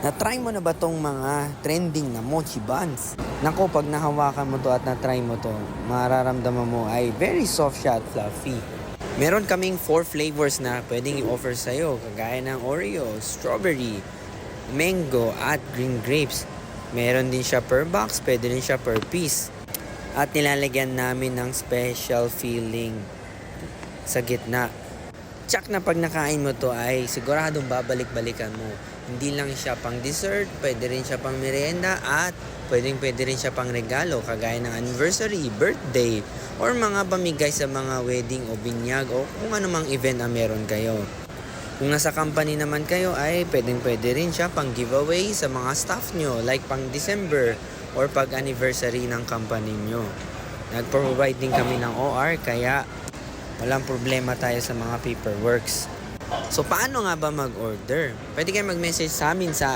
Na-try mo na ba tong mga trending na mochi buns? Nako, pag nahawakan mo to at na-try mo to, mararamdaman mo ay very soft siya at fluffy. Meron kaming 4 flavors na pwedeng i-offer sa'yo, kagaya ng Oreo, strawberry, mango, at green grapes. Meron din siya per box, pwede din siya per piece. At nilalagyan namin ng special filling sa gitna. Tsak na pag nakain mo to ay siguradong babalik-balikan mo. Hindi lang siya pang dessert, pwede rin siya pang merienda at pwede rin siya pang regalo kagaya ng anniversary, birthday, or mga pamigay sa mga wedding o binyag o kung anumang event na meron kayo. Kung nasa company naman kayo ay pwede rin siya pang giveaway sa mga staff nyo like pang December or pag anniversary ng company nyo. Nag-provide din kami ng OR kaya walang problema tayo sa mga paperworks. So paano nga ba mag-order? Pwede kayo mag-message sa amin sa